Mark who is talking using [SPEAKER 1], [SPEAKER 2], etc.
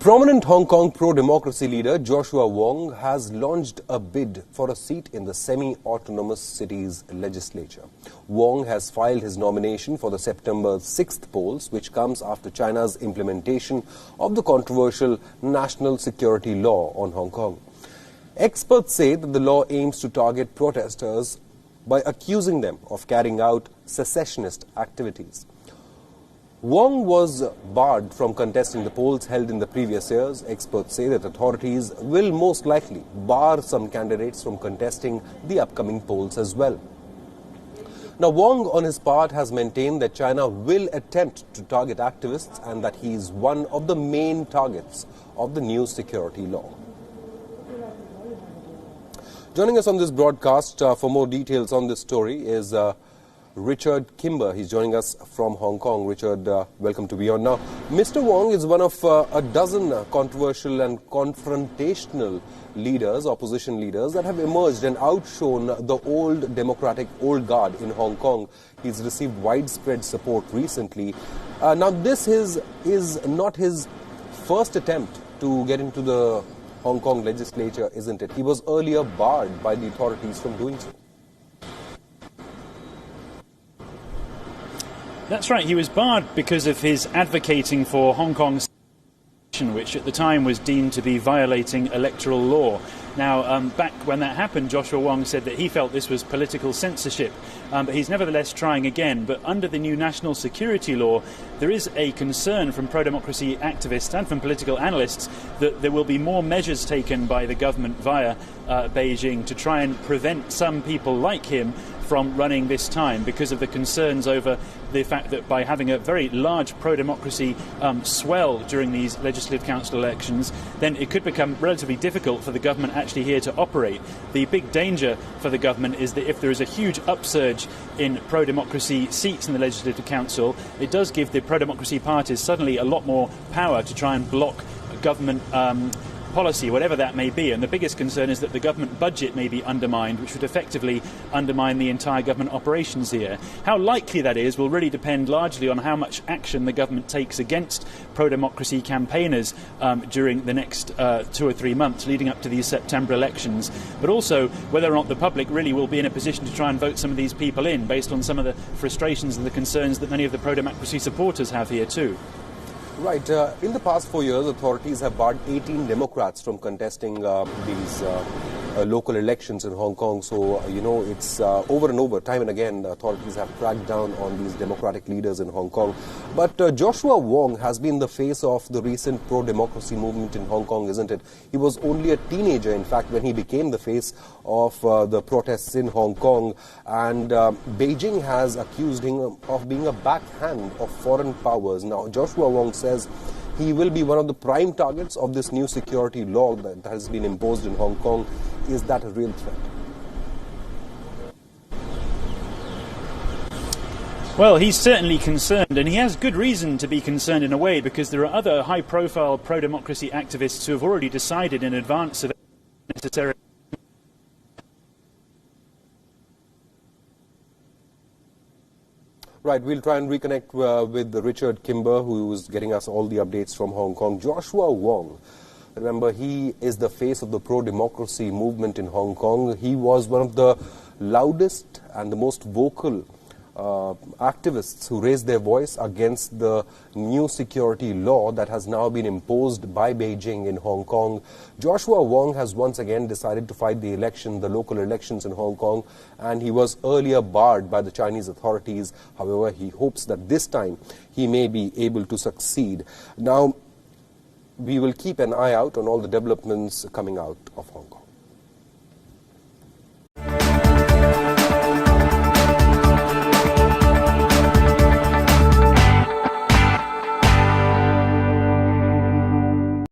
[SPEAKER 1] Prominent Hong Kong pro-democracy leader Joshua Wong has launched a bid for a seat in the semi-autonomous city's legislature. Wong has filed his nomination for the September 6th polls, which comes after China's implementation of the controversial national security law on Hong Kong. Experts say that the law aims to target protesters by accusing them of carrying out secessionist activities. Wong was barred from contesting the polls held in the previous years. Experts say that authorities will most likely bar some candidates from contesting the upcoming polls as well. Now, Wong, on his part, has maintained that China will attempt to target activists and that he is one of the main targets of the new security law. Joining us on this broadcast for more details on this story is Richard Kimber. He's joining us from Hong Kong. Richard, welcome to Beyond. Now, Mr. Wong is one of a dozen controversial and confrontational leaders, opposition leaders, that have emerged and outshone the old democratic old guard in Hong Kong. He's received widespread support recently. Now, this is not his first attempt to get into the Hong Kong legislature, isn't it? He was earlier barred by the authorities from doing so.
[SPEAKER 2] That's right, he was barred because of his advocating for Hong Kong's which at the time was deemed to be violating electoral law. Now, back when that happened, Joshua Wong said that he felt this was political censorship, but he's nevertheless trying again. But under the new national security law, there is a concern from pro-democracy activists and from political analysts that there will be more measures taken by the government via Beijing to try and prevent some people like him from running this time, because of the concerns over the fact that by having a very large pro-democracy swell during these legislative council elections, then it could become relatively difficult for the government actually here to operate. The big danger for the government is that if there is a huge upsurge in pro-democracy seats in the legislative council, it does give the pro-democracy parties suddenly a lot more power to try and block government policy, whatever that may be. And the biggest concern is that the government budget may be undermined, which would effectively undermine the entire government operations here. How likely that is will really depend largely on how much action the government takes against pro-democracy campaigners during the next 2 or 3 months leading up to these September elections, but also whether or not the public really will be in a position to try and vote some of these people in, based on some of the frustrations and the concerns that many of the pro-democracy supporters have here too.
[SPEAKER 1] Right. In the past 4 years, authorities have barred 18 Democrats from contesting these local elections in Hong Kong. So, it's over and over, time and again, the authorities have cracked down on these democratic leaders in Hong Kong. But Joshua Wong has been the face of the recent pro-democracy movement in Hong Kong, isn't it? He was only a teenager, in fact, when he became the face of the protests in Hong Kong. And Beijing has accused him of being a backhand of foreign powers. Now, Joshua Wong says he will be one of the prime targets of this new security law that has been imposed in Hong Kong. Is that a real threat?
[SPEAKER 2] Well, he's certainly concerned, and he has good reason to be concerned in a way, because there are other high-profile pro-democracy activists who have already decided in advance of necessary.
[SPEAKER 1] Right, we'll try and reconnect with Richard Kimber, who is getting us all the updates from Hong Kong. Joshua Wong, remember, he is the face of the pro-democracy movement in Hong Kong. He was one of the loudest and the most vocal activists who raised their voice against the new security law that has now been imposed by Beijing in Hong Kong. Joshua Wong has once again decided to fight the local elections in Hong Kong, and he was earlier barred by the Chinese authorities. However, he hopes that this time he may be able to succeed. Now, we will keep an eye out on all the developments coming out of Hong Kong.